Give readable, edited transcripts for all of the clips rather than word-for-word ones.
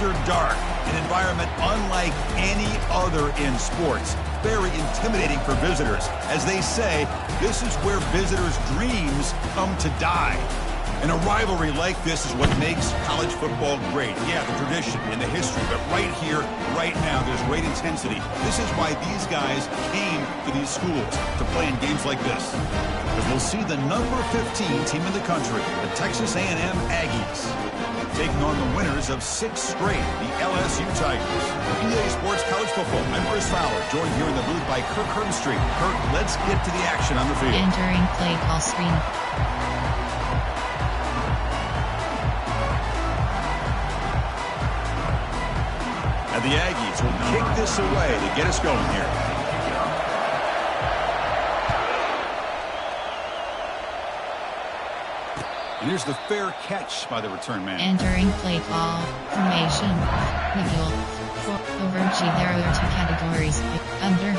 after dark, an environment unlike any other in sports. Very intimidating for visitors. As they say, this is where visitors' dreams come to die. And a rivalry like this is what makes college football great. Yeah, the tradition and the history, but right here, right now, there's great intensity. This is why these guys came to these schools to play in games like this. Because we'll see the number 15 team in the country, the Texas A&M Aggies, taking on the winners of 6 straight, the LSU Tigers. EA Sports College Football. I'm Chris Fowler, joined here in the booth by Kirk Herbstreit. Kirk, let's get to the action on the field. Entering play call screen. And the Aggies will kick this away to get us going here. And here's the fair catch by the return man. Entering play call formation. Nickel. Over G. There are 2 categories. Under.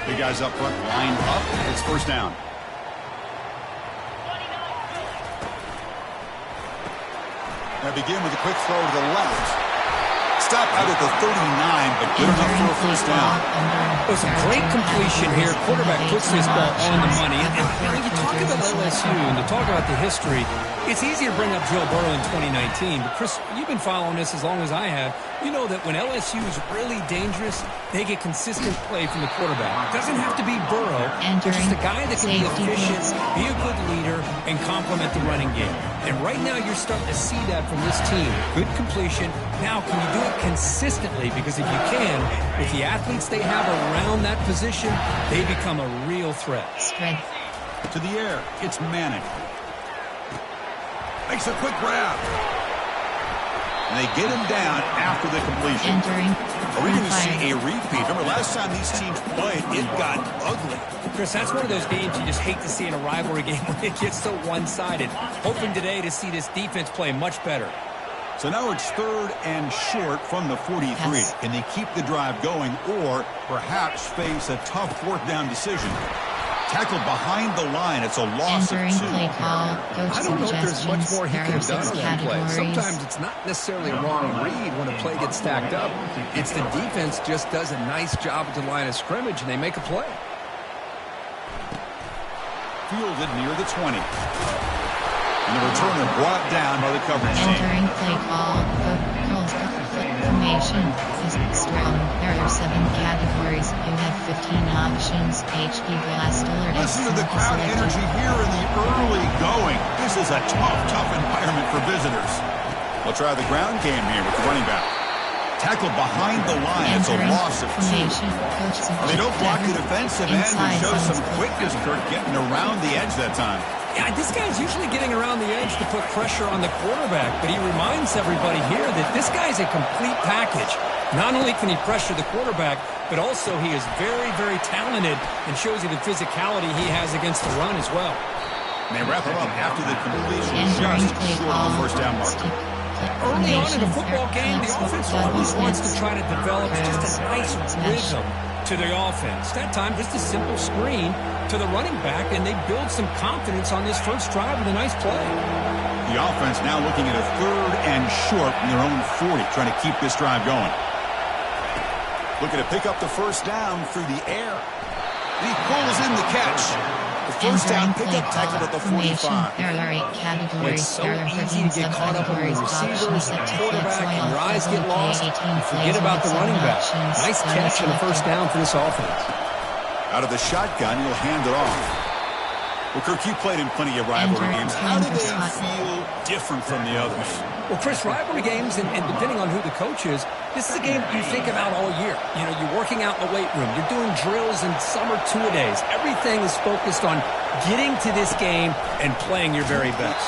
Big guys up front, line up. It's first down. Now begin with a quick throw to the left. Stop out at the 39, but good enough for a first down. It was a great completion here. Quarterback puts this ball on the money. And when you talk about LSU and to talk about the history, it's easy to bring up Joe Burrow in 2019. But, Chris, you've been following this as long as I have. You know that when LSU is really dangerous, they get consistent play from the quarterback. It doesn't have to be Burrow, but just a guy that can be efficient, be a good leader, and complement the running game. And right now you're starting to see that from this team. Good completion. Now, can you do it consistently? Because if you can, with the athletes they have around that position, they become a real threat. Spread. To the air, it's Manning. Makes a quick grab. And they get him down after the completion. Entering. Are we going to see a repeat? Remember, last time these teams played, it got ugly. Chris, that's one of those games you just hate to see in a rivalry game when it gets so one-sided. Hoping today to see this defense play much better. So now it's 3rd and short from the 43. Yes. Can they keep the drive going or perhaps face a tough 4th down decision? Tackled behind the line. It's a loss Entering of 2. Play call. I don't know if there's much more he could have done on that play. Sometimes it's not necessarily a wrong read when a play gets stacked up. It's the defense just does a nice job at the line of scrimmage, and they make a play. Fielded near the 20. And the returner brought down by the coverage team. Entering play call. Formation is strong. There are 7 categories. You have 15 options. HP Blast Alert. Listen to the crowd energy here in the early going. This is a tough environment for visitors. We'll try the ground game here with the running back. Tackled behind the line. It's a loss of 2. They don't block the defensive end and show some quickness, Kirk, getting around the edge that time. Yeah, this guy's usually getting around the edge to put pressure on the quarterback, but he reminds everybody here that this guy's a complete package. Not only can he pressure the quarterback, but also he is very, very talented and shows you the physicality he has against the run as well. And they wrap him up after the completion just short of the first down mark. Early on in the football game, the offense always wants to try to develop just a nice rhythm to the offense. That time, just a simple screen to the running back, and they build some confidence on this first drive with a nice play. The offense now looking at a 3rd and short from their own 40, trying to keep this drive going. Looking to pick up the first down through the air. And he pulls in the catch. The first down pickup tackled at the 45. There are 8 categories. It's so easy to get caught up in the receivers, the quarterback, and your eyes get lost. Forget about the running back. Nice catch and a first down for this offense. Out of the shotgun, he'll hand it off. Well, Kirk, you played in plenty of rivalry games. How do they feel different from the others? Well, Chris, rivalry games, and depending on who the coach is, this is a game you think about all year. You know, you're working out in the weight room. You're doing drills and summer two-a-days. Everything is focused on getting to this game and playing your very best.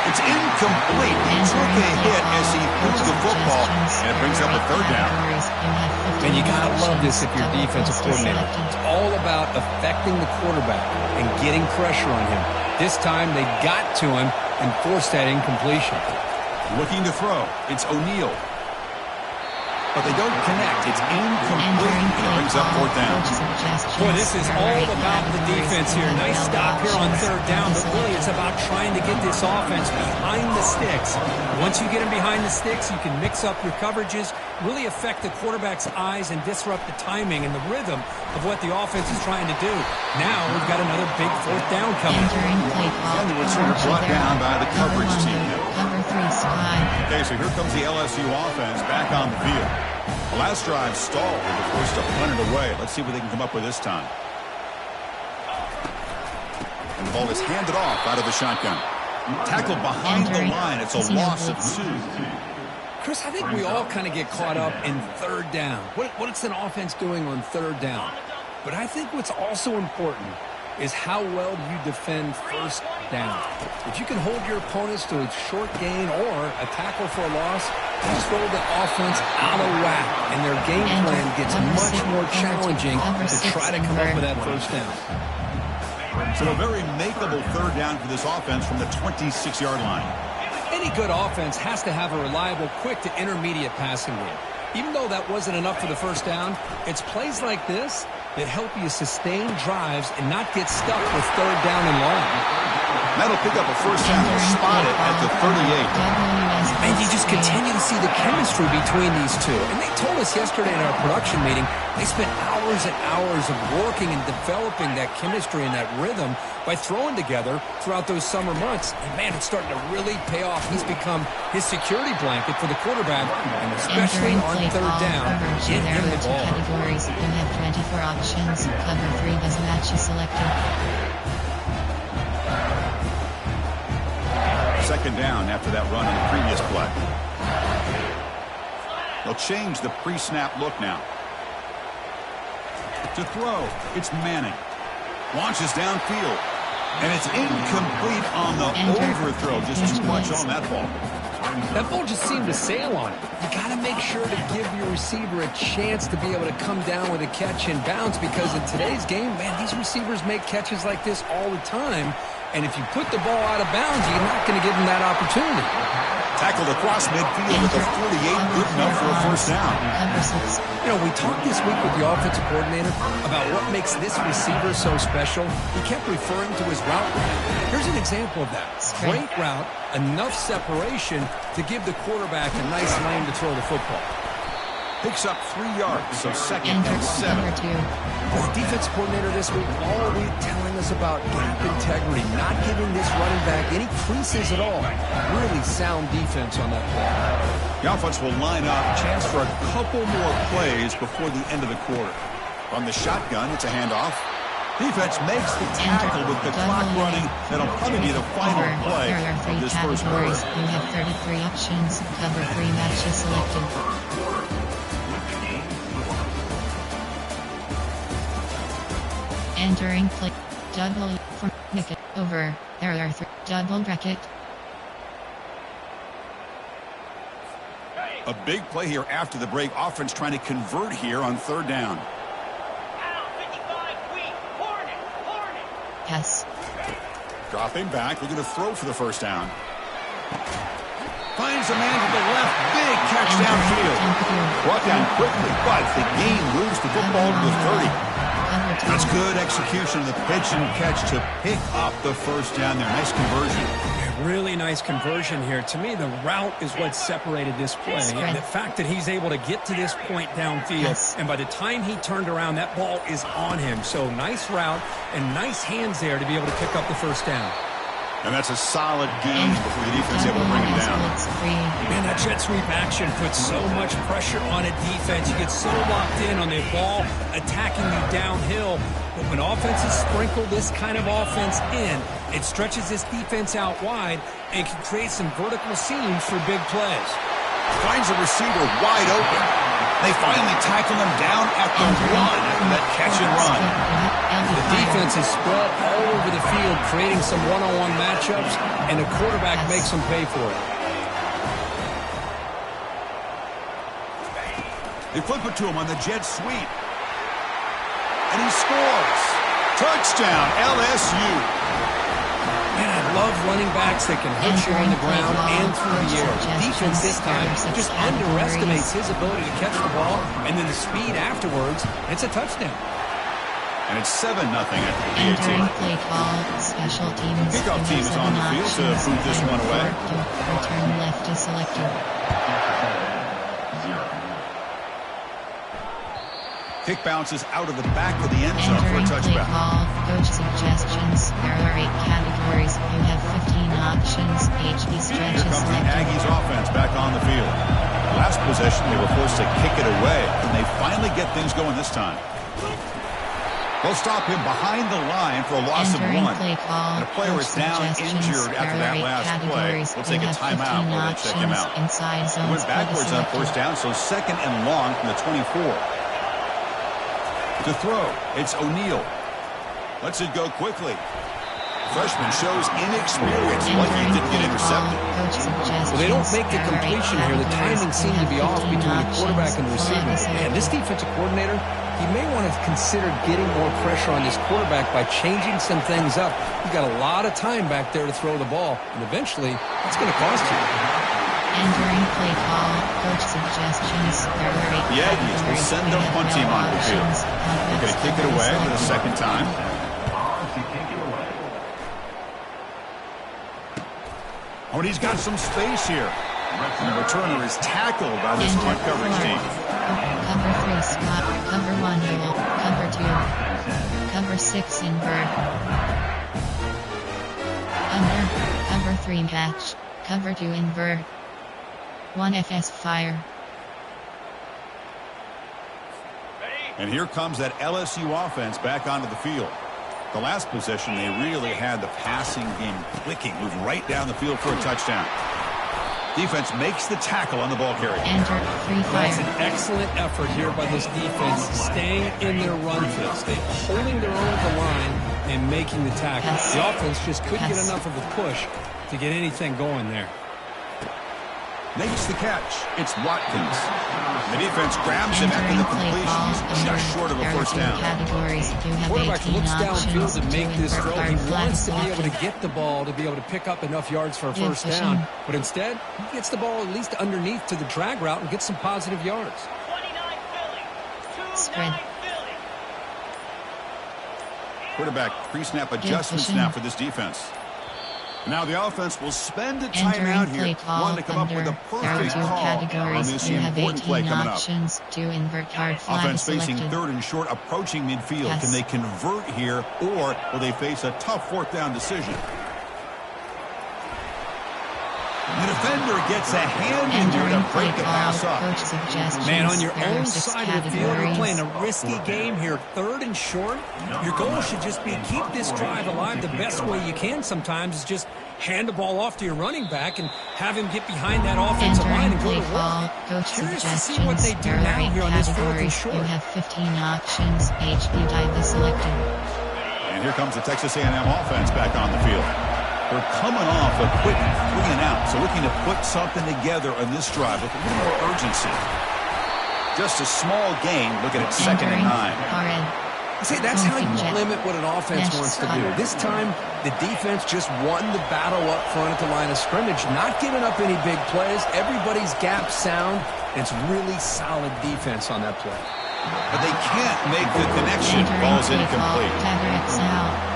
It's incomplete. He took a hit as he threw the football, and it brings up a 3rd down. And you got to love this if you're defensive coordinator. It's all about affecting the quarterback and getting pressure on him. This time they got to him and forced that incompletion. Looking to throw. It's O'Neal. but they don't connect. It's incomplete, and it brings up fourth down. Boy, this is all about the defense here. Nice stop here on third down, but really it's about trying to get this offense behind the sticks. Once you get them behind the sticks, you can mix up your coverages, really affect the quarterback's eyes, and disrupt the timing and the rhythm of what the offense is trying to do. Now we've got another big fourth down coming. And the receiver brought down by the coverage team. Cover 3 Sky. Okay, so here comes the LSU offense back on the field. The last drive stalled and was forced to punt it away. Let's see what they can come up with this time. And the ball is handed off out of the shotgun. Tackled behind the line. It's a loss of 2. Chris, I think we all kind of get caught up in third down. What's an offense doing on third down? But I think what's also important is how well you defend first down. If you can hold your opponents to a short gain or a tackle for a loss, you just roll the offense out of whack, and their game plan gets much more challenging to try to come up with that first down. So a very makeable third down for this offense from the 26-yard line. Any good offense has to have a reliable, quick to intermediate passing game. Even though that wasn't enough for the first down, it's plays like this that help you sustain drives and not get stuck with third down and long. That'll pick up a first down. Spotted at the 38. And you just continue to see the chemistry between these two. And they told us yesterday in our production meeting, they spent hours and hours of working and developing that chemistry and that rhythm by throwing together throughout those summer months. And, man, it's starting to really pay off. He's become his security blanket for the quarterback, and especially on third down, get him the ball. Categories. You have 24 options. Cover 3 has matches selected. Second down after that run on the previous play. They'll change the pre-snap look now. To throw, it's Manning. Launches downfield. And it's incomplete on the overthrow. Just too much on that ball. That ball just seemed to sail on it. You got to make sure to give your receiver a chance to be able to come down with a catch and bounce, because in today's game, man, these receivers make catches like this all the time. And if you put the ball out of bounds, you're not going to give them that opportunity. Tackled across midfield with a 48, good enough for a first down. You know, we talked this week with the offensive coordinator about what makes this receiver so special. He kept referring to his route. Here's an example of that. Great route, enough separation to give the quarterback a nice lane to throw the football. Picks up 3 yards, so second and 7. The defense coordinator this week all week telling us about gap integrity, not giving this running back any creases at all. Really sound defense on that play. The offense will line up, chance for a couple more plays before the end of the quarter. From the shotgun, it's a handoff. Defense makes the tackle with the clock running. That'll probably be the final play of this first quarter. You have 33 options. Cover 3 matches selected. Entering play. Double from Nicket. Over. There are 3. Double bracket. A big play here after the break. Offense trying to convert here on third down. Yes. Dropping back. Looking to throw for the first down. Finds a man to the left. Big catch downfield. Brought down quickly, but the gain moves the football to the 30. That's good execution of the pitch and catch to pick up the first down there. Nice conversion. Really nice conversion here. To me, the route is what separated this play. And the fact that he's able to get to this point downfield, and by the time he turned around, that ball is on him. So nice route and nice hands there to be able to pick up the first down. And that's a solid gain before the defense is able to bring him down. Man, that jet sweep action puts so much pressure on a defense. You get so locked in on the ball attacking you downhill. But when offenses sprinkle this kind of offense in, it stretches this defense out wide and can create some vertical seams for big plays. Finds a receiver wide open. They finally tackle him down at the 1 after that catch and run. The defense is spread all over the field, creating some one-on-one matchups, and the quarterback makes them pay for it. They flip it to him on the jet sweep. And he scores. Touchdown, LSU. Man, I love running backs that can hurt you on the ground and through the air. Defense this time just underestimates his ability to catch the ball, and then the speed afterwards, it's a touchdown. And it's 7-0 after the Entering PAT. play call, special teams. Kickoff team is on the field to boot this one away. Return left is selected. Kick bounces out of the back of the end zone for a Entering play touchback. call, coach suggestions. There are 8 categories. You have 15 options. HB stretch Here is comes the selected. Aggies offense back on the field. Last possession, they were forced to kick it away, and they finally get things going this time. They'll stop him behind the line for a loss of Entering 1. play call, And a player coach is down suggestions. injured after There are that 8 last play. categories. We'll You take a have timeout 15 while they check him options. out. Inside He zones went backwards on selected. first down, so 2nd and long from the 24. To throw, it's O'Neal. Lets it go quickly. Freshman shows inexperience, like he didn't get intercepted. Well, they don't make the completion here. The timing seemed to be off between the quarterback and the receiver. And this defensive coordinator, he may want to consider getting more pressure on this quarterback by changing some things up. He's got a lot of time back there to throw the ball, and eventually, it's going to cost you. Entering play call, coach suggestions. There are 8 The Aggies will categories. send You their have punt no team onto the field. options. They're going to kick it away for the second time. Oh, and he's got some space here. And the returner is tackled by this punt coverage team. Cover 3 spot, cover 1 hole, cover 2, cover 6 invert. Under, cover 3 match, cover 2 invert. 1 FS fire. And here comes that LSU offense back onto the field. The last possession, they really had the passing game clicking, moved right down the field for a touchdown. Defense makes the tackle on the ball carrier. Enter 3 That's an fire. excellent effort here by this defense, staying in their run field, holding their own at the line and making the tackle. Pass. The offense just couldn't get Pass. enough of a push to get anything going there. Makes the catch. It's Watkins. The defense grabs him after Entering the play completion. call, He's just short of a there are first 2 down. categories. You have Quarterback 18 looks downfield options. to make 2 this invert throw. guard He flag wants to be able to selected. get the ball, to be able to pick up enough yards for a Good first pushing. down. But instead, he gets the ball at least underneath to the drag route and gets some positive yards. Spread. Quarterback pre-snap adjustments pushing. now for this defense. Now the offense will spend a Entering timeout play here. call Wanting to come up with under. a There are perfect 2 call on categories. this You have important play 18 coming up. options. 2 invert guard flag Offense is facing selected. 3rd and short, approaching midfield. Pass. Can they convert here, or will they face a tough 4th down decision? The defender gets a hand in there Entering to play break the call, pass up. coach suggestions. Man, on your There are own 6 side of the field, you're categories. playing a risky game here, 3rd and short. Your goal should just be keep this drive alive. The best way you can sometimes is just hand the ball off to your running back and have him get behind that offensive line Entering and go play to call, work. coach Curious to see suggestions. what they do There are now 8 here on this 4th and categories. short. You have 15 options. HB dive is selected. And here comes the Texas A&M offense back on the field. They're coming off a quick 3 and out, so looking to put something together on this drive with a little more urgency. Just a small gain, looking at 2nd and Entering 9. Red. See, that's how you Jet. limit what an offense Mesh wants to spot. do. This time, the defense just won the battle up front at the line of scrimmage, not giving up any big plays. Everybody's gap sound. It's really solid defense on that play. But they can't make the connection. Entering Ball's play call, incomplete. Tagger X out.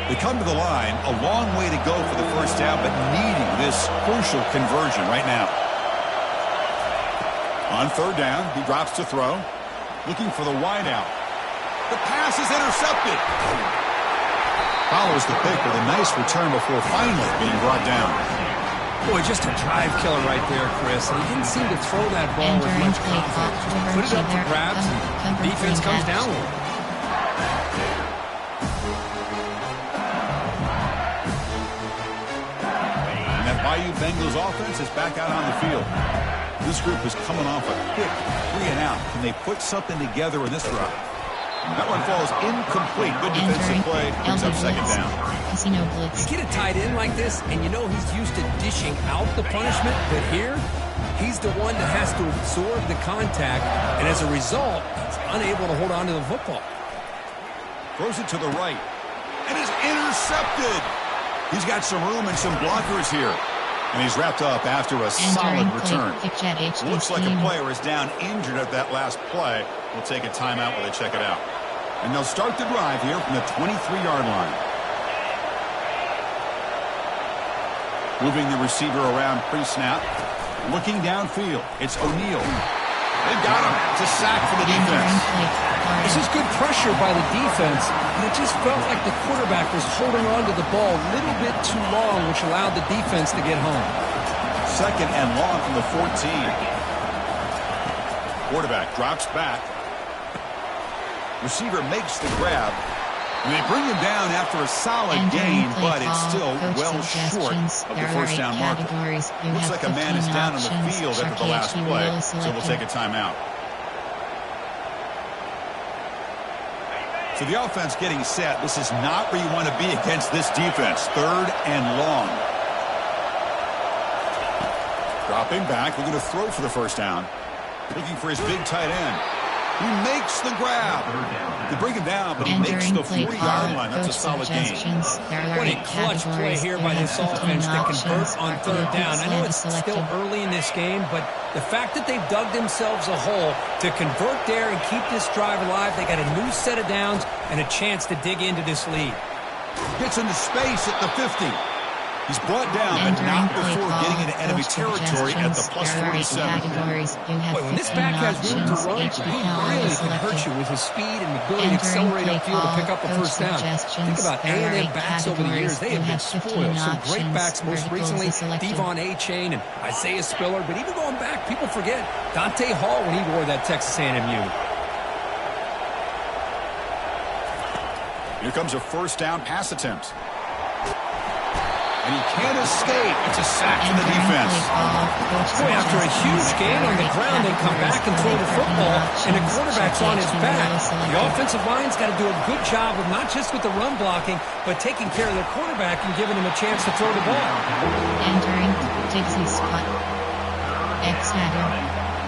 They come to the line, a long way to go for the first down, but needing this crucial conversion right now. On 3rd down, he drops to throw, looking for the wide out. The pass is intercepted. Follows the pick with a nice return before finally being brought down. Boy, just a drive killer right there, Chris. And he didn't seem to throw that ball with Entering much play call, confidence. Put it up for grabs, and the defense comes down with it. And that Bayou Bengals offense is back out on the field. This group is coming off a quick 3 and out. Can they put something together in this drive? That one falls incomplete. Good defensive Entering play. Brings up 2nd Blitz. down. Casino Blitz. You get a tight end like this, and you know he's used to dishing out the punishment, but here, He's the one that has to absorb the contact, and as a result, he's unable to hold on to the football. Throws it to the right. And is intercepted. He's got some room and some blockers here. And he's wrapped up after a solid return. Looks like a player is down injured at that last play. We'll take a timeout while they check it out. And they'll start the drive here from the 23-yard line. Moving the receiver around pre-snap. Looking downfield. It's O'Neal. They've got him. It's a sack for the defense. This is good pressure by the defense, and it just felt like the quarterback was holding on to the ball a little bit too long, which allowed the defense to get home. Second and long from the 14. Quarterback drops back. Receiver makes the grab. And they bring him down after a solid gain, but it's still well short of the first down marker. Looks like a man is down on the field after the last play, so we'll take a timeout. So the offense getting set. This is not where you want to be against this defense. Third and long. Dropping back, looking to throw for the first down. Looking for his big tight end. He makes the grab. They bring him down, but he makes the 40-yard line. That's a solid gain. What a clutch play here by this offense to convert on third down. I know it's still early in this game, but the fact that they've dug themselves a hole to convert there and keep this drive alive, they got a new set of downs and a chance to dig into this lead. Gets into space at the 50. He's brought down, but not before getting into enemy territory at the plus 47. Boy, when this back has room to run, he really can hurt you with his speed and ability to accelerate upfield to pick up a first down. Think about A&M backs over the years. They have been spoiled. Some great backs, most recently Devon Achane and Isaiah Spiller. But even going back, people forget Dante Hall when he wore that Texas A&M uni. Here comes a first down pass attempt. And he can't escape. It's a sack for the defense. Boy, after a huge gain on the ground, they come back and throw the football, and the quarterback's on his back. The offensive line's got to do a good job of not just with the run blocking, but taking care of their quarterback and giving him a chance to throw the ball. Entering Dixie spot. X-Hatter.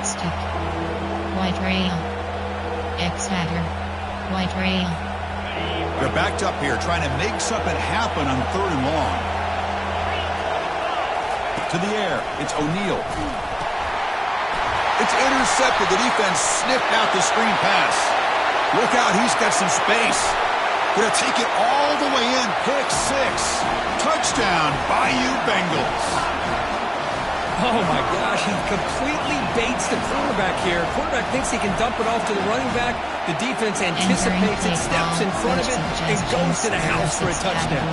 Stick. White rail. X-Hatter. White rail. They're backed up here, trying to make something happen on third and long. To the air, it's O'Neal. It's intercepted. The defense sniffed out the screen pass. Look out, he's got some space. Gonna take it all the way in. Pick six. Touchdown, Bayou Bengals. Oh, my gosh, he completely baits the quarterback here. Quarterback thinks he can dump it off to the running back. The defense anticipates it, steps in front of it, and goes to the house for a touchdown.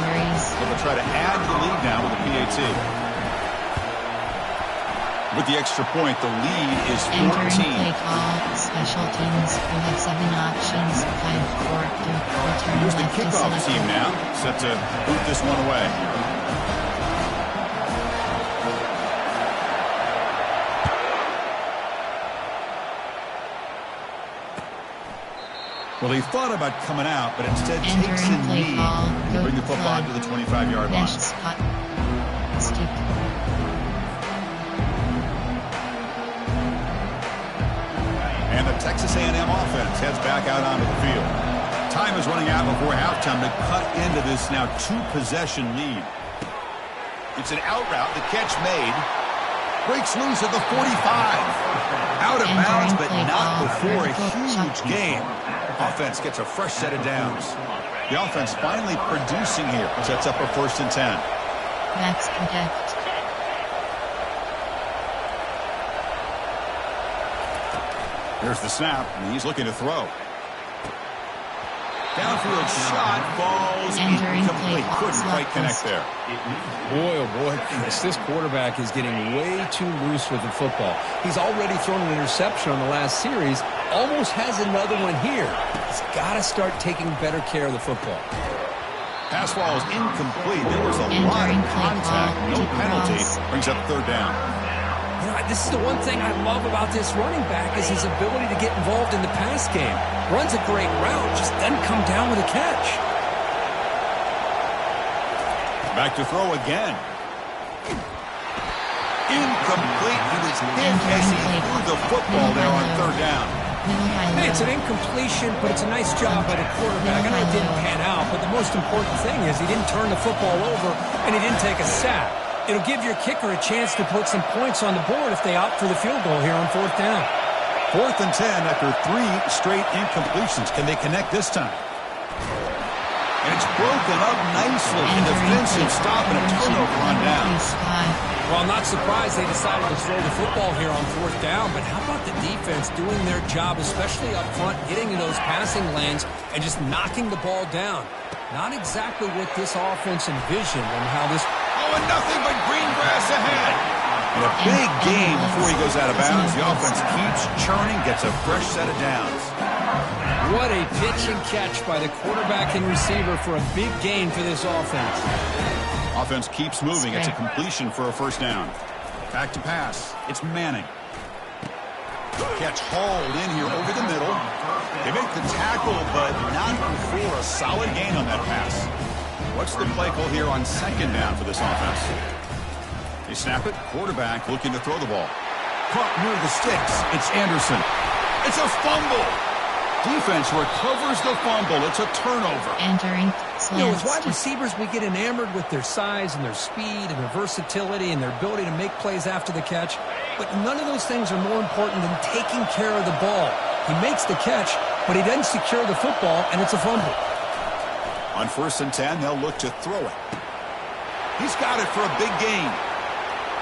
They'll try to add to the lead now with a PAT. With the extra point, the lead is 14. Entering play call, special teams. We have 7 options. 5-4. Return Here's the left to kickoff select. team now, set to boot this one away. Well, he thought about coming out, but instead takes a knee to bring the football to the 25-yard line. Spot. Stick. And the Texas A&M offense heads back out onto the field. Time is running out before halftime to cut into this now 2-possession lead. It's an out route. The catch made. Breaks loose at the 45. Out of bounds, but not before a huge gain. Offense gets a fresh set of downs. The offense finally producing here. Sets up a 1st and 10. Max protect. Here's the snap, and he's looking to throw. Downfield shot falls incomplete. Couldn't quite connect there. Boy, oh boy, Chris, this quarterback is getting way too loose with the football. He's already thrown an interception on the last series, almost has another one here. He's got to start taking better care of the football. Pass ball is incomplete. There was a lot of contact. No penalty. Brings up 3rd down. You know, this is the one thing I love about this running back is his ability to get involved in the pass game. Runs a great route, just doesn't come down with a catch. Back to throw again. incomplete. He was hit as he threw the football there on third down. Hey, it's an incompletion, but it's a nice job by the quarterback. I know it didn't pan out, but the most important thing is he didn't turn the football over and he didn't take a sack. It'll give your kicker a chance to put some points on the board if they opt for the field goal here on fourth down. 4th and 10 after 3 straight incompletions. Can they connect this time? And it's broken up nicely. A defensive stop and a turnover on down. Well, I'm not surprised they decided to throw the football here on fourth down, but how about the defense doing their job, especially up front, getting in those passing lanes and just knocking the ball down? Not exactly what this offense envisioned and how this... Oh, and nothing but green grass ahead. And a big gain before he goes out of bounds. The offense keeps churning, gets a fresh set of downs. What a pitch and catch by the quarterback and receiver for a big gain for this offense. Offense keeps moving. It's a completion for a first down. Back to pass. It's Manning. Catch hauled in here over the middle. They make the tackle, but not before a solid gain on that pass. What's the play call here on second down for this offense? They snap it. Quarterback looking to throw the ball. Caught near the sticks. It's Anderson. It's a fumble. Defense recovers the fumble. It's a turnover. Entering. You know, as wide receivers, we get enamored with their size and their speed and their versatility and their ability to make plays after the catch. But none of those things are more important than taking care of the ball. He makes the catch, but he doesn't secure the football, and it's a fumble. On 1st and 10, they'll look to throw it. He's got it for a big gain.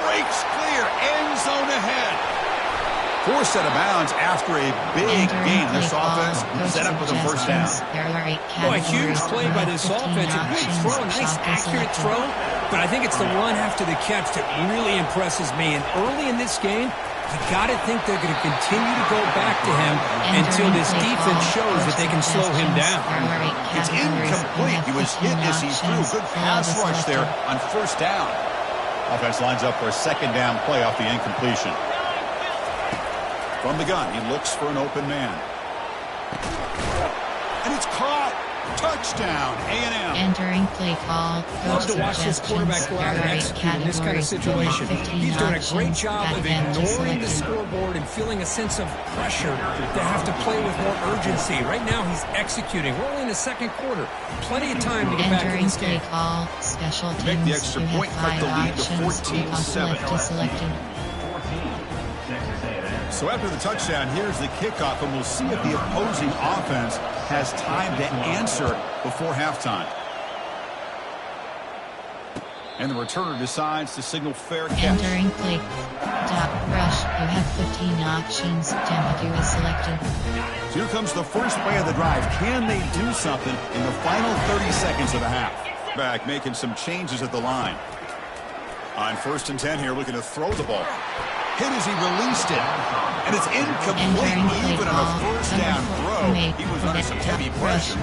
Breaks clear. End zone ahead. 4 set of bounds after a big game. This offense set up with a first down. Boy, a huge play by this offense. A good throw, nice accurate throw. But I think it's the run after the catch that really impresses me. And early in this game, you got to think they're going to continue to go back to him until this defense shows that they can slow him down. It's incomplete. He was hit as he threw. Good pass rush there on first down. Offense lines up for a second down play off the incompletion. From the gun, he looks for an open man. And it's caught. Touchdown, A&M. Entering play call. Love to watch this quarterback go out and execute in this kind of situation. He's doing a great job of ignoring the scoreboard and feeling a sense of pressure to have to play with more urgency. Right now, he's executing. We're only in the second quarter. Plenty of time to get back in this game. Entering play call. Special teams. Make the extra point, cut the lead to 14-7. So after the touchdown, here's the kickoff, and we'll see if the opposing offense has time to answer before halftime. And the returner decides to signal fair catch. Entering play. Top rush. You have 15 options. Tempo is selected. So here comes the first play of the drive. Can they do something in the final 30 seconds of the half? Back making some changes at the line. On 1st and 10 here, looking to throw the ball. Hit as he released it. And it's incomplete even on a first down throw. He was under some heavy pressure.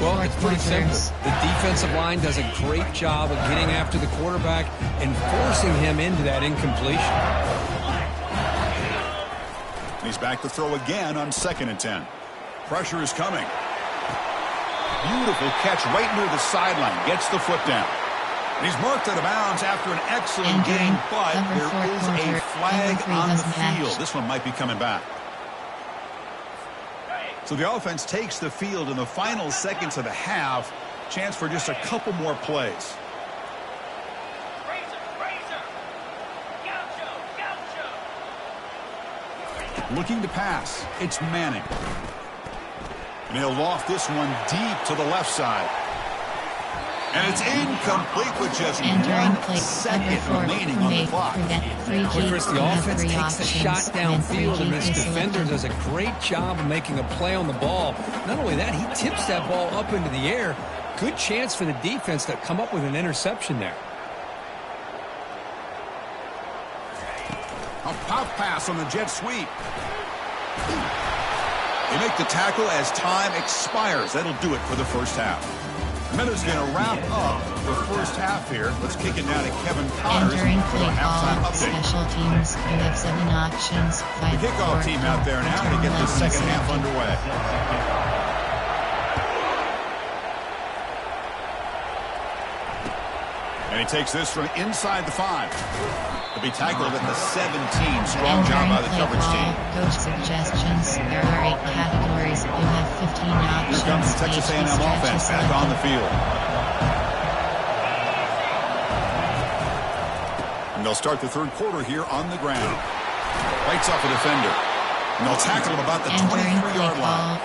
Well, it's pretty simple. The defensive line does a great job of getting after the quarterback and forcing him into that incompletion. He's back to throw again on 2nd and 10. Pressure is coming. Beautiful catch right near the sideline. Gets the foot down. He's marked out of bounds after an excellent game, but there is a flag on the field. This one might be coming back. So the offense takes the field in the final seconds of the half. Chance for just a couple more plays. Looking to pass. It's Manning. And he'll loft this one deep to the left side. And it's incomplete with just 1 second remaining on the clock. Well, Chris, the offense takes a shot downfield, and this defender does a great job of making a play on the ball. Not only that, he tips that ball up into the air. Good chance for the defense to come up with an interception there. A pop pass on the jet sweep. They make the tackle as time expires. That'll do it for the first half. Meadows going to wrap up the first half here. Let's kick it down to Kevin Connors for the halftime update. Special teams, you have 7 options. The kickoff team out there now to get the second half underway. And he takes this from inside the 5. He'll be tackled at the 17. Strong job by the coverage team. Coach suggestions. There are 8 categories. You have 15 options. Here comes the Texas A&M offense back on the field. And they'll start the third quarter here on the ground. Bites off a defender. And they'll tackle him about the 23-yard line.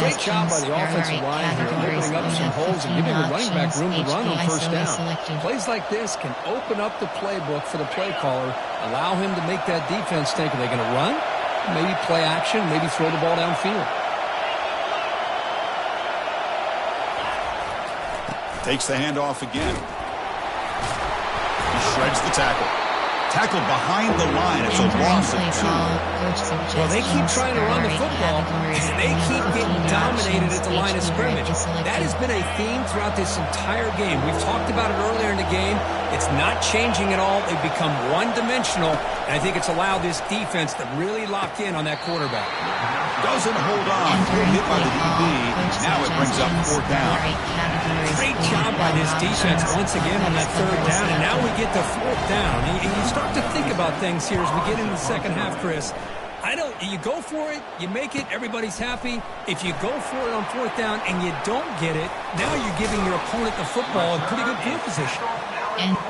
Great job by the offensive line here, opening up some holes and giving the running back room to run on first down. Plays like this can open up the playbook for the play caller, allow him to make that defense think, are they going to run? Maybe play action, maybe throw the ball downfield. Takes the handoff again. He shreds the tackle. Tackled behind the line. It's a loss of 2. Well, they keep trying to run the football, and they keep getting dominated at the line of scrimmage. That has been a theme throughout this entire game. We've talked about it earlier in the game. It's not changing at all. They've become one-dimensional, and I think it's allowed this defense to really lock in on that quarterback. Doesn't hold on. Hit by the DB. Now it brings up 4th down. Great job by this defense once again on that 3rd down, and now we get to 4th down. And you start to think about things here as we get into the second half, Chris. You go for it, you make it, everybody's happy. If you go for it on 4th down and you don't get it, now you're giving your opponent the football in pretty good field position.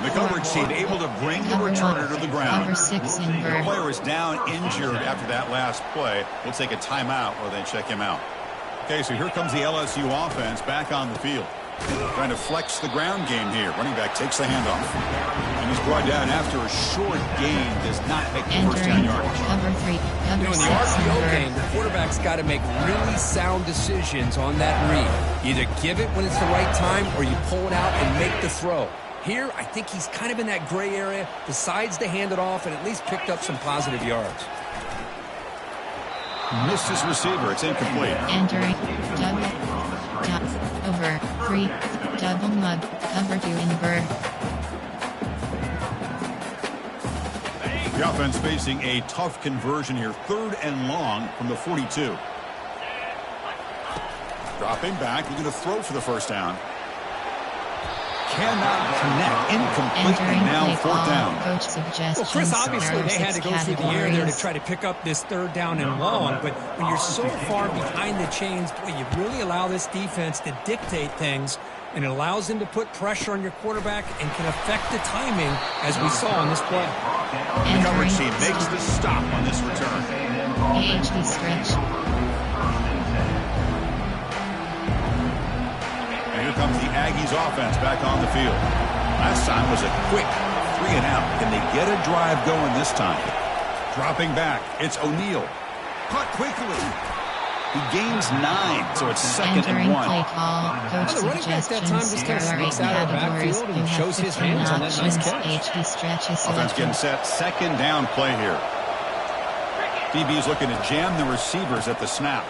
The coverage team able to bring the returner to the ground. The player is down injured after that last play. We'll take a timeout or then check him out. Okay, so here comes the LSU offense back on the field. Trying to flex the ground game here. Running back takes the handoff. And he's brought down after a short gain. Does not make the first down yardage. In the RPO game, the quarterback's got to make really sound decisions on that read. Either give it when it's the right time or you pull it out and make the throw. Here, I think he's kind of in that gray area, decides to hand it off and at least picked up some positive yards. Missed his receiver. It's incomplete. Entering over 3 double mug cover 2 inver. The offense facing a tough conversion here. 3rd and long from the 42. Dropping back. Looking to throw for the first down. Cannot connect. Incomplete. And now 4th down. Well, Chris, obviously they had to go through the air there to try to pick up this 3rd down and long. But when you're so far behind the chains, boy, you really allow this defense to dictate things. And it allows them to put pressure on your quarterback and can affect the timing, as we saw on this play. The coverage team makes the stop on this return. AHD stretch. And here comes the Aggies offense back on the field. Last time was a quick 3 and out. Can they get a drive going this time? Dropping back. It's O'Neal. Caught quickly. He gains 9, so it's 2nd and 1. Play call. Coach the running back that time just kind of sneaks out of the backfield and shows his hands on that nice catch. Offense getting set. 2nd down play here. DB is looking to jam the receivers at the snap.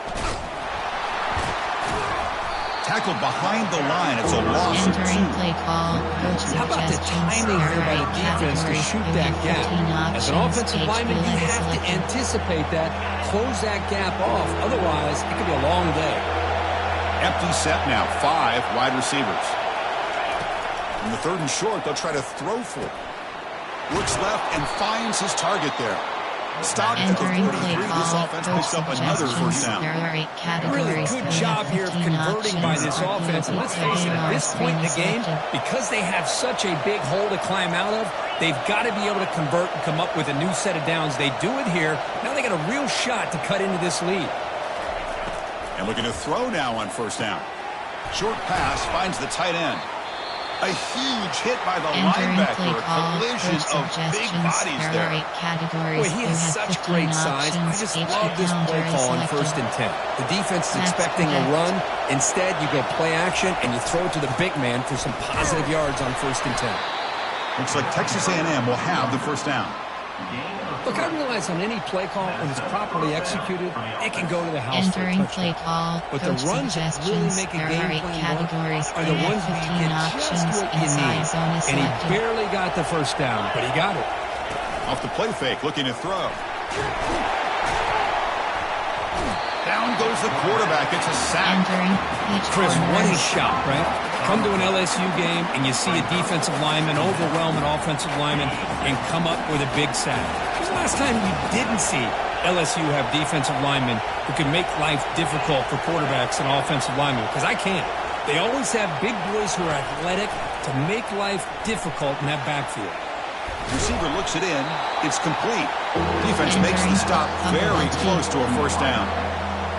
Tackled behind the line. It's a loss of 2. Play call. Coach How about the timing here by the defense to shoot that gap? As an offensive lineman, you have to anticipate that, close that gap off. Otherwise, it could be a long day. Empty set now. 5 wide receivers. In the 3rd and short, they'll try to throw for it. Looks left and finds his target there. Stopped at the 43. This offense picks up another first down. Really good job here of converting by this offense. And let's face it, at this point in the game, because they have such a big hole to climb out of, they've got to be able to convert and come up with a new set of downs. They do it here. Now they got a real shot to cut into this lead. And looking to throw now on first down. Short pass finds the tight end. A huge hit by the linebacker. Collision of big bodies there. Boy, he has such great size. I just love this play call on 1st and 10. The defense is expecting a run. Instead, you go play action, and you throw it to the big man for some positive yards on 1st and 10. Looks like Texas A&M will have the first down. Look, I realize on any play call, when it's properly executed, it can go to the house for a touchdown. Play call. But the runs that really make a game plan work are the ones where you get just what you need. And he barely got the first down, but he got it. Off the play fake, looking to throw. Down goes the quarterback. It's a sack. Entering each Chris, what a corner. shot, right? Come to an LSU game and you see a defensive lineman overwhelm an offensive lineman and come up with a big sack. When's the last time you didn't see LSU have defensive linemen who can make life difficult for quarterbacks and offensive linemen? Because I can't. They always have big boys who are athletic to make life difficult in that backfield. Receiver looks it in. It's complete. Defense makes the stop very close to a first down.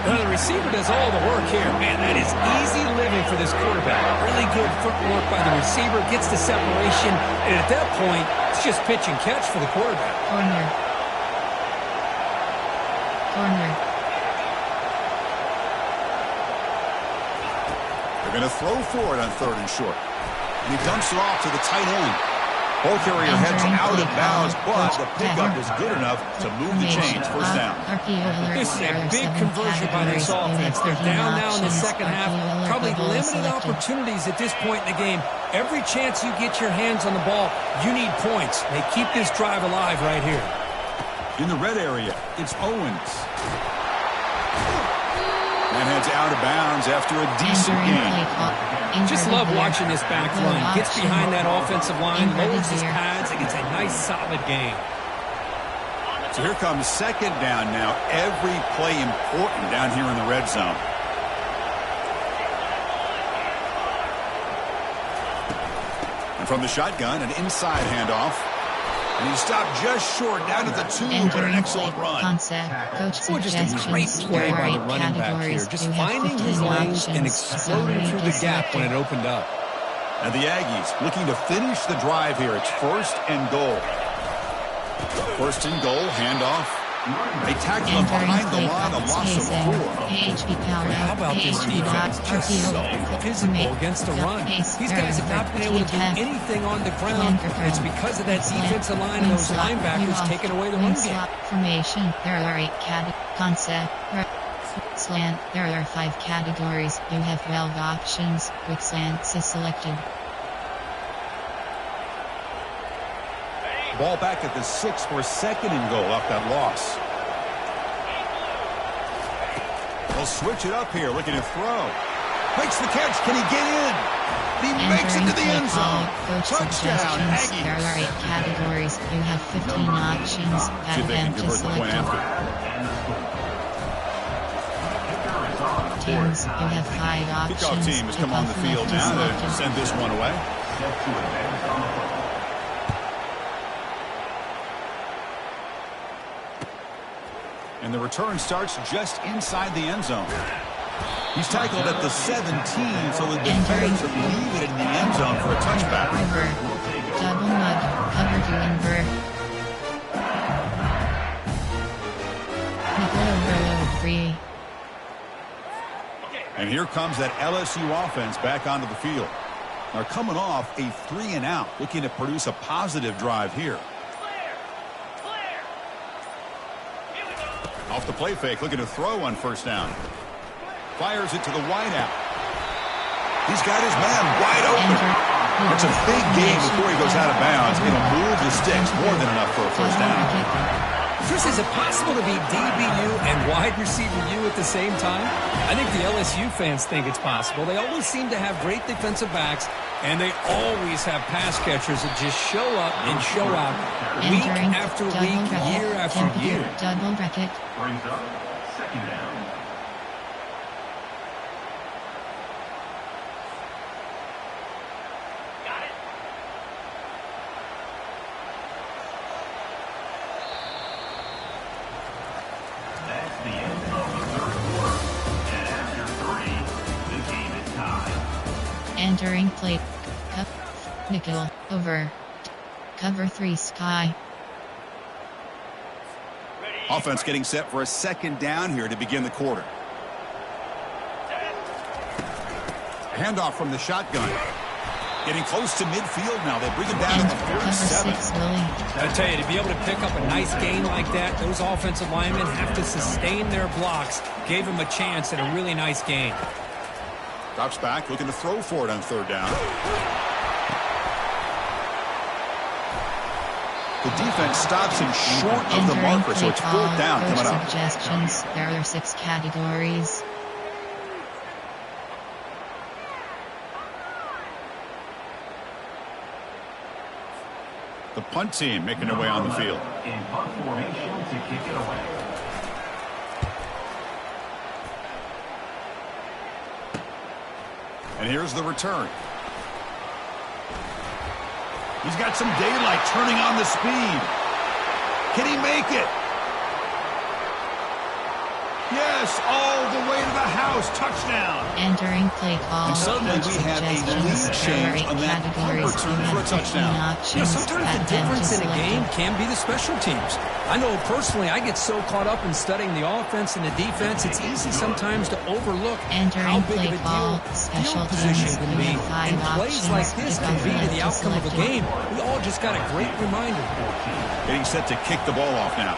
Well, the receiver does all the work here. Man, that is easy living for this quarterback. Really good footwork by the receiver. Gets the separation. And at that point, it's just pitch and catch for the quarterback. Corner. They're going to throw for it on 3rd and short. And he dumps it off to the tight end. Ball carrier heads out of bounds, but the pickup is good enough to move the chains. First down. This is a big conversion by this offense. They're down now in the second half. Probably limited opportunities at this point in the game. Every chance you get your hands on the ball, you need points. They keep this drive alive right here. In the red area, it's Owens. And heads out of bounds after a decent game. Just love watching this back line. Gets behind that offensive line, lowers his pads, and gets a nice solid game. So here comes second down now. Every play important down here in the red zone. And from the shotgun, an inside handoff. And he stopped just short down at the 2, but an excellent run. Concept, coach Just a great suggestions. play There by are the 8 running back here. categories. Just You have finding 15 his lanes and options. exploding through the gap when it opened up. And the Aggies looking to finish the drive here. It's 1st and goal. 1st and goal, handoff. They tackle him behind the line, a loss of 4. How about this defense? Just so physical against the run. These guys have not been able to do anything on the ground. It's because of that defensive line and those linebackers taking away the run game. Formation. There are 8 concept. Slant. There are 5 categories. You have 12 options. Quick slants is selected. Ball back at the 6 for 2nd and goal off that loss. They'll switch it up here, looking to throw. Makes the catch. Can he get in? He makes it to the end zone. Touchdown, Aggies. There are 8 categories. You have 15 options. See if they can convert the point after. Teams, you have 5 options. Kickoff team has come on the field now to send this one away. And the return starts just inside the end zone. He's tackled at the 17, so the defenders leave it in the end zone for a touchback. Over. Double mud. Cover to Inver. Nickel over 3. And here comes that LSU offense back onto the field. They're coming off a 3 and out, looking to produce a positive drive here. Off the play fake, looking to throw on 1st down. Fires it to the wideout. He's got his man wide open. It's a big game before he goes out of bounds. Going to move the sticks more than enough for a 1st down. Chris, is it possible to be DBU and wide receiver U at the same time? I think the LSU fans think it's possible. They always seem to have great defensive backs, and they always have pass catchers that just show up and show out week after week, year after year. Double bracket. Brings up 2nd down. Entering plate. Nickel. Over. Cover 3 sky. Offense getting set for a 2nd down here to begin the quarter. Handoff from the shotgun. Getting close to midfield now. They bring him down at the 47. I tell you, to be able to pick up a nice gain like that, those offensive linemen have to sustain their blocks. Gave him a chance at a really nice gain. Drops back, looking to throw for it on 3rd down. The defense stops him short of the marker, so it's 4th down coming up. Suggestions. There are 6 categories. The punt team making their way on the field. In punt formation to kick it away. And here's the return. He's got some daylight turning on the speed. Can he make it? Yes, all the way to the house. Touchdown. Entering play call. And suddenly we have a lead change on that punt return for a touchdown. Sometimes the difference in a game can be the special teams. I know personally I get so caught up in studying the offense and the defense, it's easy sometimes to overlook how big of a deal field position can be. And plays like this can be to the outcome of a game. We all just got a great reminder. Getting set to kick the ball off now.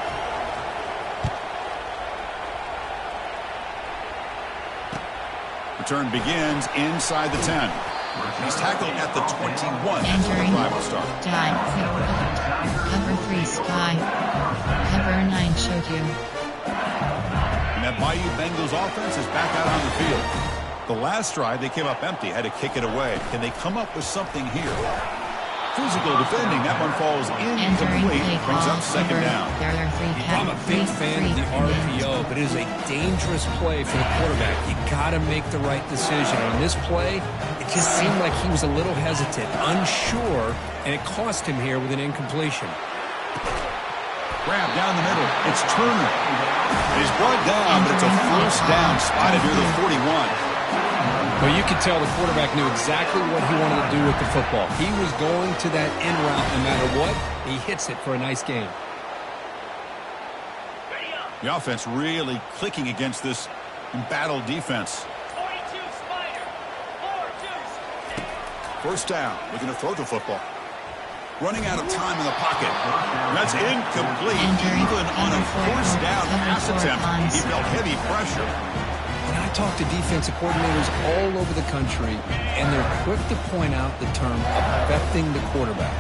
Return begins inside the 10. He's tackled at the 21 as the drive will start. Cover 3 Sky. Cover 9 Shoku. And that Bayou Bengals offense is back out on the field. The last drive, they came up empty, had to kick it away. Can they come up with something here? Physical defending. That one falls incomplete. Brings up 2nd down. I'm a big fan of the RPO, but it is a dangerous play for the quarterback. You got to make the right decision. On this play, it just seemed like he was a little hesitant, unsure, and it cost him here with an incompletion. Grab down the middle. It's Turner. He's brought down, but it's a 1st down spotted near the 41. Well, you could tell the quarterback knew exactly what he wanted to do with the football. He was going to that in route no matter what. He hits it for a nice gain. The offense really clicking against this embattled defense. 1st down, looking to throw the football. Running out of time in the pocket. That's incomplete. Even on a 1st down pass attempt, he felt heavy pressure. And I talk to defensive coordinators all over the country, and they're quick to point out the term affecting the quarterback.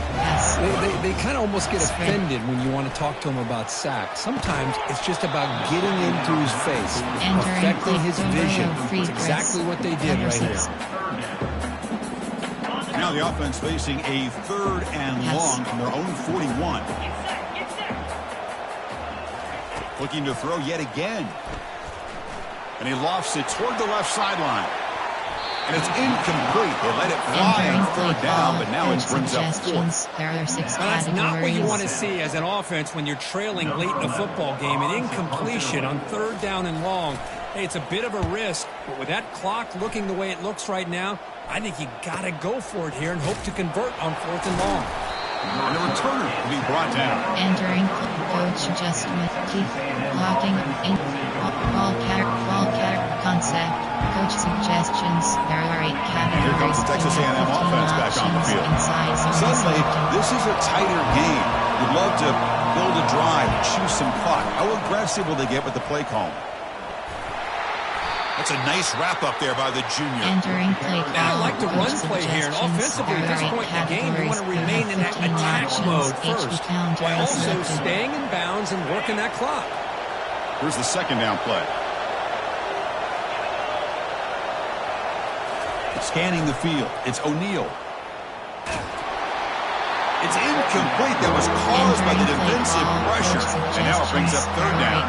They kind of almost get offended when you want to talk to them about sacks. Sometimes it's just about getting into his face, affecting his vision. It's exactly what they did right here. Now the offense facing a 3rd and long from their own 41. Looking to throw yet again. And he lofts it toward the left sideline. And it's incomplete. They let it fly on 3rd down, but now it brings up 4th. That's not what you want to see as an offense when you're trailing late in a football game. An incompletion on 3rd down and long. Hey, it's a bit of a risk, but with that clock looking the way it looks right now, I think you got to go for it here and hope to convert on 4th and long. And the returner will be brought down. Entering coach adjustment. Keep locking in. Ball carrier concept. Coach suggestions. There are 8 categories. Here comes the Texas A&M offense back on the field. Suddenly, this is a tighter game. You'd love to build a drive, choose some clock. How aggressive will they get with the play call? That's a nice wrap-up there by the junior. Entering play call. I like the run play here, and offensively at this point in the game, you want to remain in that attack mode first, while also staying in bounds and working that clock. Here's the 2nd down play. Scanning the field. It's O'Neal. It's incomplete. That was caused by the defensive pressure. And now it brings up 3rd down.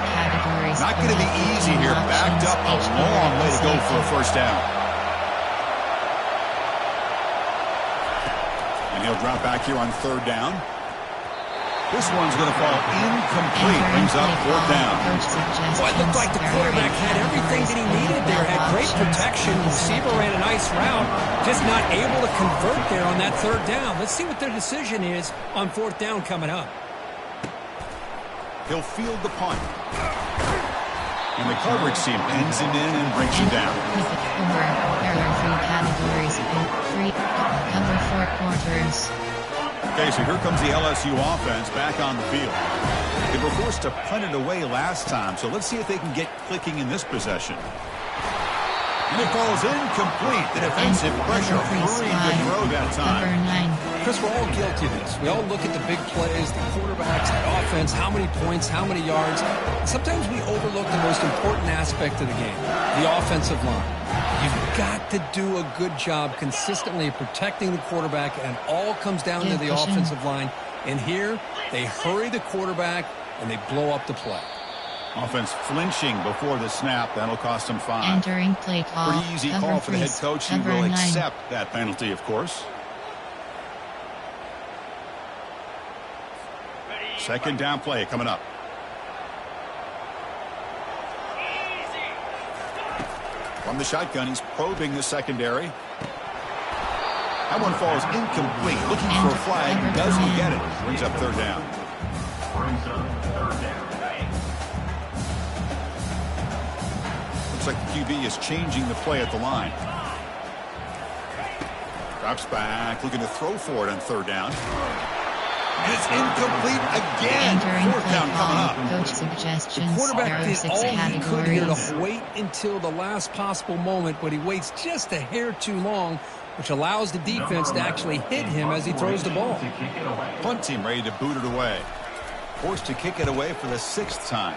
Not going to be easy here. Backed up a long way to go for a 1st down. And he'll drop back here on 3rd down. This one's going to fall incomplete. Brings up 4th down. Well, it looked like the quarterback had everything that he needed there. Had great protection. Receiver ran a nice route. Just not able to convert there on that 3rd down. Let's see what their decision is on 4th down coming up. He'll field the punt. And the coverage team pins him in and brings him down. There are 3 categories. 3 cover 4 quarters. Okay, so here comes the LSU offense back on the field. They were forced to punt it away last time, so let's see if they can get clicking in this possession. And it falls incomplete. The defensive pressure. Pretty good throw that time. Chris, we're all guilty of this. We all look at the big plays, the quarterbacks, the offense, how many points, how many yards. And sometimes we overlook the most important aspect of the game, the offensive line. You've got to do a good job consistently protecting the quarterback, and it all comes down to the offensive line. And here, they hurry the quarterback, and they blow up the play. Offense flinching before the snap. That'll cost them 5. Entering play call. Pretty easy call for the head coach. He will accept that penalty, of course. Second down play coming up. From the shotgun, he's probing the secondary. That one falls incomplete. Looking for a flag. Doesn't get it. Brings up third down. Looks like the QB is changing the play at the line. Drops back. Looking to throw for it on third down. And it's incomplete again. Fourth down coming up. Coach suggestions. The quarterback did all he could here to wait until the last possible moment, but he waits just a hair too long, which allows the defense to actually hit him as he throws the ball. Punt team ready to boot it away. Forced to kick it away for the 6th time.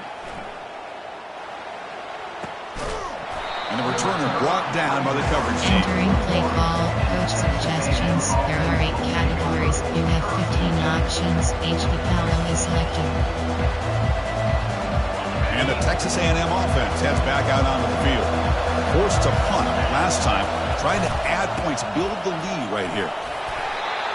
And the returner brought down by the coverage team. Entering play call. Coach suggestions. There are 8 categories. You have 15 options. HD panel is selected. And the Texas A&M offense heads back out onto the field. Forced to punt last time. Trying to add points. Build the lead right here.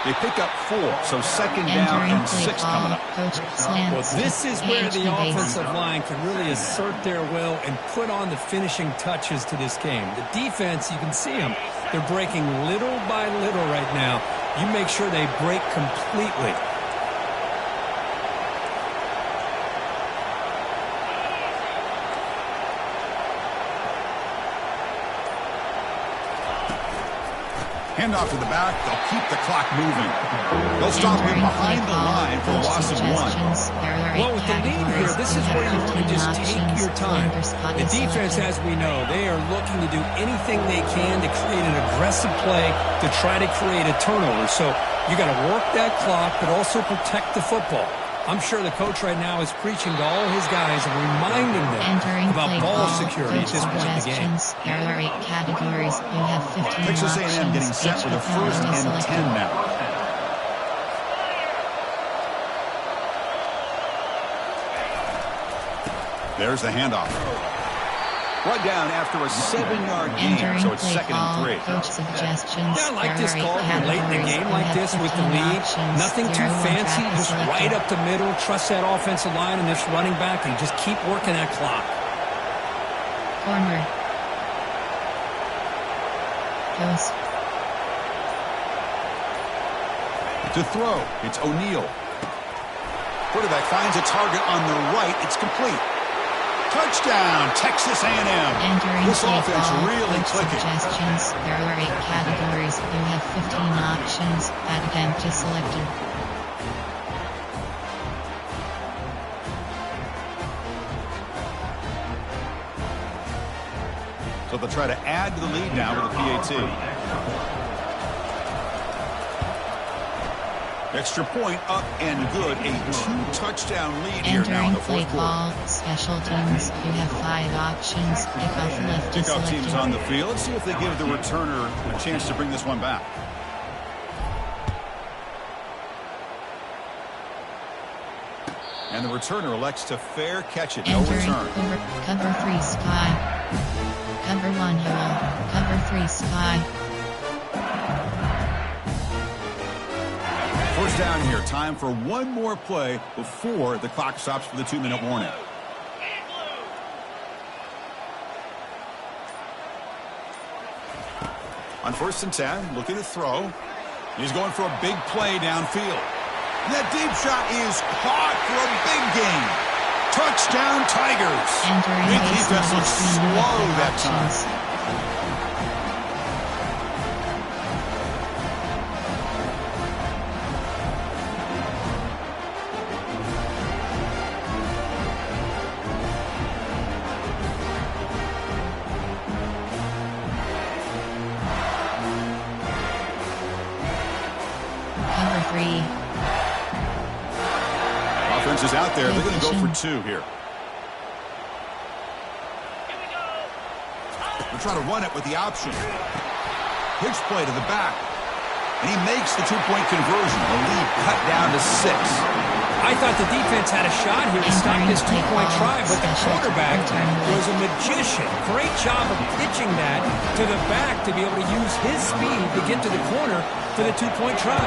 They pick up 4. So second down and 6 coming up. Well, this is where the offensive line can really assert their will and put on the finishing touches to this game. The defense, you can see them. They're breaking little by little right now. You make sure they break completely. Handoff to the back. They'll keep the clock moving. They'll stop him behind the line for a loss of 1. Well, with the lead here, this is where you want to just take your time. The defense, as we know, they are looking to do anything they can to create an aggressive play to try to create a turnover. So you got to work that clock, but also protect the football. I'm sure the coach right now is preaching to all his guys and reminding them about ball security at this point in the game. There are 8 categories. You have 15 Texas A&M getting set for the 1st and 10 now. There's the handoff. Brought down after a 7-yard gain, so it's 2nd and 3. Coach suggestions. Yeah, I like this call for late in the game like this with the lead. Nothing too fancy, just right up the middle. Trust that offensive line and this running back and just keep working that clock. Corner. Goes. To throw, it's O'Neal. Quarterback finds a target on the right. It's complete. Touchdown, Texas A&M. This offense really clicking. Suggestions. There are 8 categories. You have 15 options. Add them to selected. So they'll try to add to the lead now with the PAT. Extra point up and good. A 2-touchdown lead here now in the 4th quarter. Special teams. You have 5 options. Kickoff left is Kickoff selected. team's on the field. Let's see if they give the returner a chance to bring this one back. And the returner elects to fair catch it. No return. Cover 3 Sky. Cover 1 Hill. Cover 3 Sky. First down here. Time for one more play before the clock stops for the 2-minute warning. On 1st and 10, looking to throw. He's going for a big play downfield. And that deep shot is caught for a big gain. Touchdown, Tigers. Big defense looks slow that time. 3. Offense is out there. They're going to go for 2 here. They'll try to run it with the option. Pitch play to the back. And he makes the 2-point conversion. The lead cut down to 6. I thought the defense had a shot here to stop this 2-point try, but the quarterback was a magician. Great job of pitching that to the back to be able to use his speed to get to the corner for the 2-point try.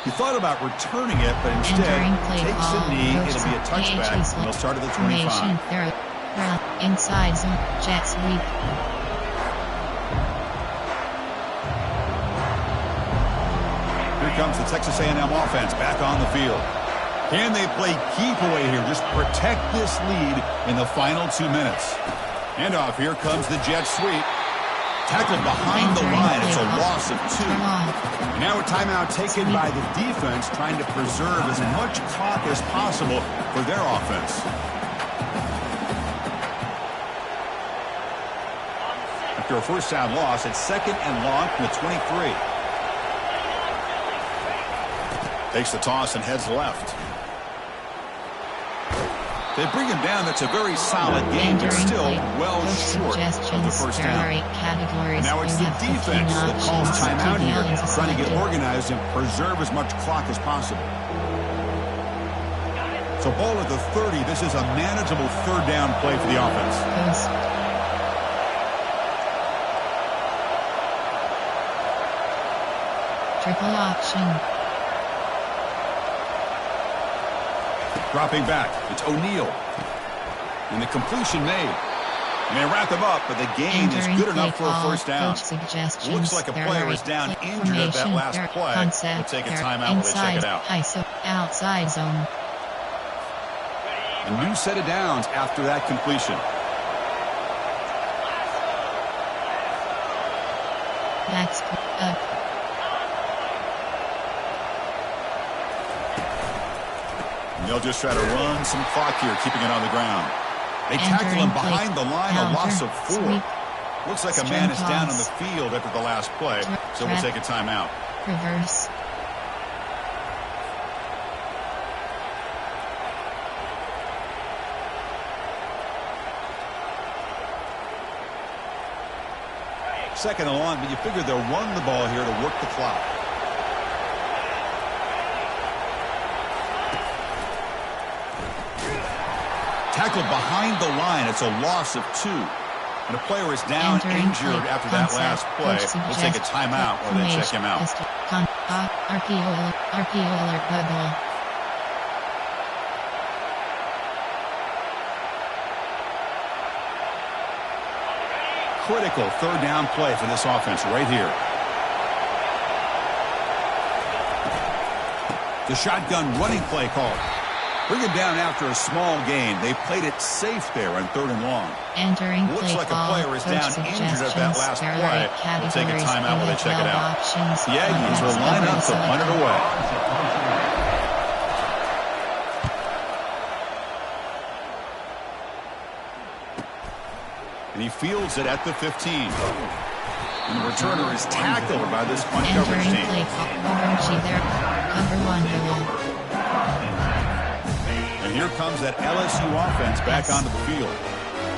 He thought about returning it, but instead takes a knee. It'll be a touchback, and they'll start at the 25. Inside zone, jet sweep. Here comes the Texas A&M offense back on the field. Can they play keep away here? Just protect this lead in the final 2 minutes. Handoff, here comes the jet sweep. Tackled behind the line. It's a loss of 2. And now a timeout taken by the defense, trying to preserve as much clock as possible for their offense. After a first down loss, it's 2nd and long from the 23. Takes the toss and heads left. They bring him down. That's a very solid game, but still well short of the first down. And now it's the defense that calls timeout here, trying to get organized and preserve as much clock as possible. So ball at the 30. This is a manageable 3rd down play for the offense. Triple option. Dropping back, it's O'Neal. And the completion made. And they wrap him up, but the gain is good enough for a first down. Looks like a player is down injured at that last play. We'll take a timeout while they check it out. Outside zone. A new set of downs after that completion. That's up. They'll just try to run some clock here, keeping it on the ground. They tackle him behind the line, a loss of 4. Looks like a man is down on the field after the last play, so we'll take a timeout. Reverse. Second and long, but you figure they'll run the ball here to work the clock. Tackled behind the line. It's a loss of 2. And a player is down injured after that last play. We'll take a timeout while they check him out. RPO alert bubble. Critical 3rd down play for this offense right here. The shotgun running play called. Bring him down after a small gain. They played it safe there on 3rd and long. Looks like a player is down injured at that last play. We'll take a timeout while they check it out. The Aggies will line up to punt it away. And he fields it at the 15. And the returner is tackled by this punt coverage team. Cover 1 goal. And here comes that LSU offense back onto the field.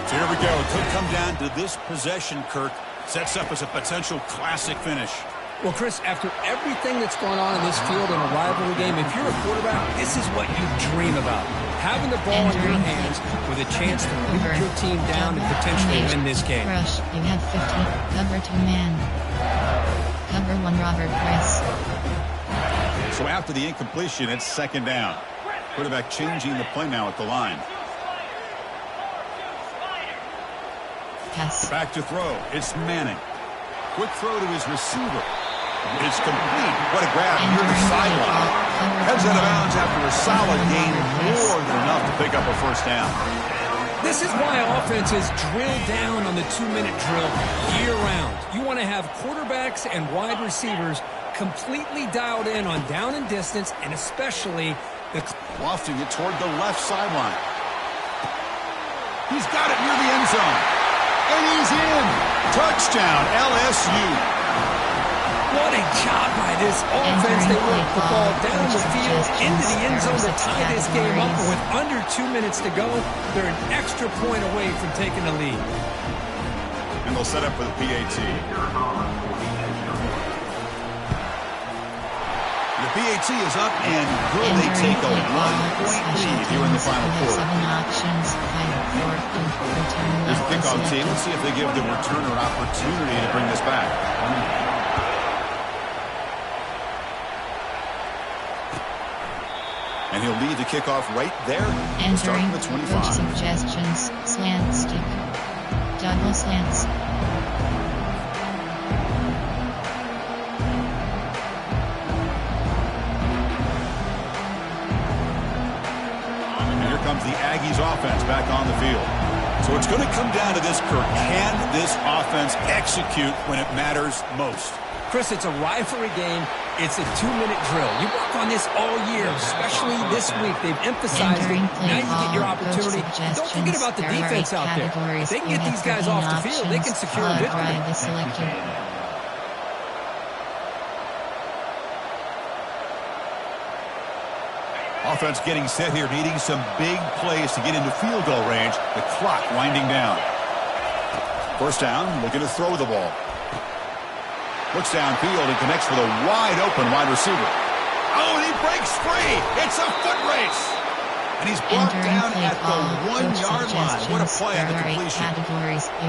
So here we go. It could come down to this possession, Kirk. Sets up as a potential classic finish. Well, Chris, after everything that's going on in this field in a rivalry game, if you're a quarterback, this is what you dream about. Having the ball in your hands with a chance to lead your team down and potentially win this game. Rush, you have 15. Cover 2 man. Cover 1 Robert Press. So after the incompletion, it's 2nd down. Quarterback changing the play now at the line. Pass. Back to throw. It's Manning. Quick throw to his receiver. It's complete. What a grab near the sideline. Heads out of bounds after a solid gain, more than enough to pick up a first down. This is why offenses drill down on the 2-minute drill year-round. You want to have quarterbacks and wide receivers completely dialed in on down and distance, and especially the lofting it toward the left sideline. He's got it near the end zone. And he's in. Touchdown, LSU. What a job by this offense. They worked the ball down the field into the end zone to tie this game up. And with under 2 minutes to go, they're an extra point away from taking the lead. And they'll set up for the PAT. The PAT is up and good. They take a 1-point lead here in the final quarter. Here's the kickoff team. Let's see if they give the returner an opportunity to bring this back. And he'll lead the kickoff right there. Entering the 25. coach suggestions, slant stick, double slants. And here comes the Aggies offense back on the field. So it's going to come down to this, Kirk. Can this offense execute when it matters most? Chris, it's a rivalry game. It's a 2-minute drill. You work on this all year, especially this week. They've emphasized it. Now you get your opportunity. Don't forget about the defense out there. If they can get these guys off the field, they can secure a victory. Offense getting set here, needing some big plays to get into field goal range. The clock winding down. First down, looking to throw the ball. Looks downfield and connects with a wide-open wide receiver. Oh, and he breaks free. It's a foot race. And he's brought down at the 1-yard line. What a play on the completion.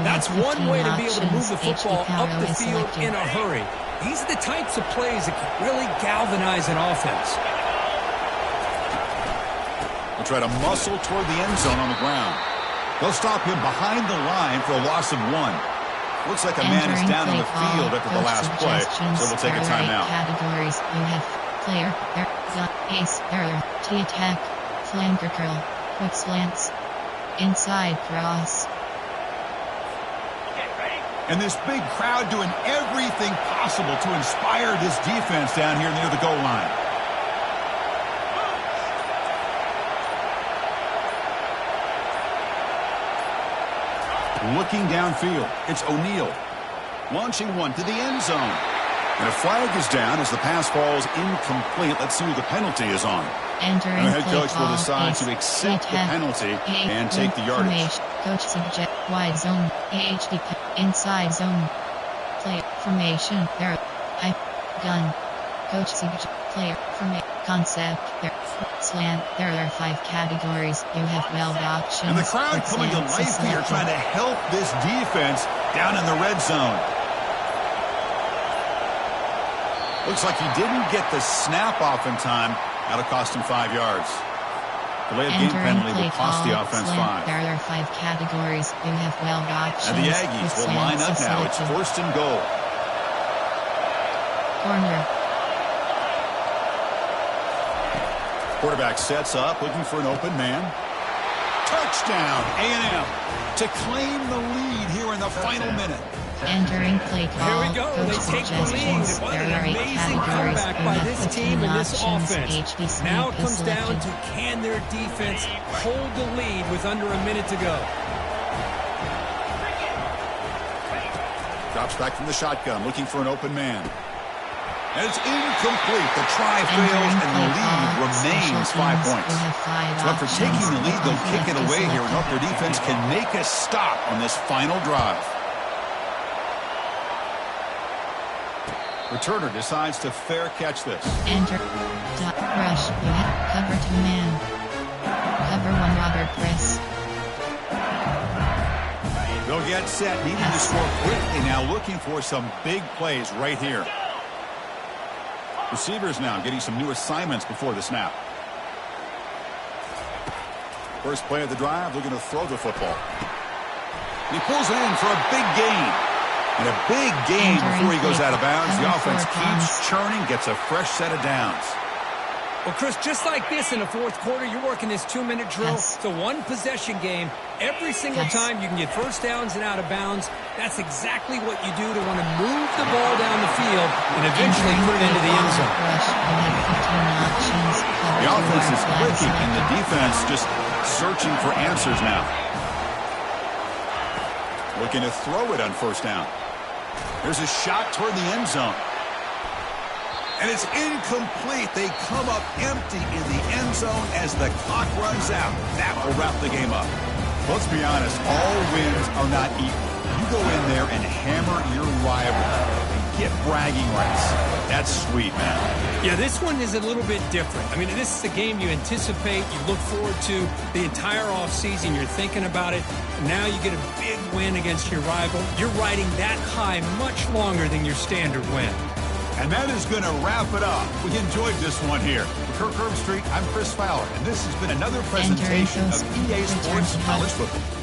That's one way to be able to move the football up the field in a hurry. These are the types of plays that can really galvanize an offense. They'll try to muscle toward the end zone on the ground. They'll stop him behind the line for a loss of 1. Looks like a man is down in the field after the last play, so we'll take a timeout. Categories you have player, ace, error, T-attack, flanker curl, quick slants, inside cross. And this big crowd doing everything possible to inspire this defense down here near the goal line. Looking downfield, it's O'Neal. Launching one to the end zone. And a flag is down as the pass falls incomplete. Let's see who the penalty is on. And the head coach will decide to accept the penalty and take the yardage. Coach suggest wide zone, AHD, inside zone. Play, formation, there, gun. Coach suggest player, formation, concept, there, slant. There are 5 categories. You have 12 options. And the crowd coming to life here, trying to help this defense down in the red zone. Looks like he didn't get the snap off in time. That'll cost him 5 yards. Delay of game penalty will cost the offense 5. There are 5 categories. You have 12 options. And the Aggies will line up now. It's first and goal. Corner. Quarterback sets up, looking for an open man. Touchdown, A&M, to claim the lead here in the final minute. Entering play call. Here we go. They take the lead. What an amazing comeback by this team and this offense. Now it comes down to can their defense hold the lead with under a minute to go. Drops back from the shotgun, looking for an open man. And it's incomplete. The try fails, and the lead remains 5 points. So after taking the lead, they'll kick it away here and hope their defense can make a stop on this final drive. Returner decides to fair catch this. Enter. Rush. Cover 2 man. Cover 1 Robert press. They'll get set, needing to score quickly now, looking for some big plays right here. Receivers now getting some new assignments before the snap. First play of the drive, looking to throw the football. He pulls it in for a big gain. And a big gain before he goes out of bounds. The offense keeps churning, gets a fresh set of downs. Well, Chris, just like this in the fourth quarter, you're working this 2-minute drill. Yes. It's a one-possession game. Every single time you can get first downs and out of bounds. That's exactly what you do to want to move the ball down the field and eventually put it into the end zone. The offense is clicking, and the defense just searching for answers now. Looking to throw it on first down. There's a shot toward the end zone. And it's incomplete. They come up empty in the end zone as the clock runs out. That will wrap the game up. Let's be honest, all wins are not equal. You go in there and hammer your rival and get bragging rights. That's sweet, man. Yeah, this one is a little bit different. I mean, this is the game you anticipate, you look forward to the entire offseason. You're thinking about it. Now you get a big win against your rival. You're riding that high much longer than your standard win. And that is going to wrap it up. We enjoyed this one here. For Kirk Herbstreit, I'm Chris Fowler, and this has been another presentation of EA Sports College Football.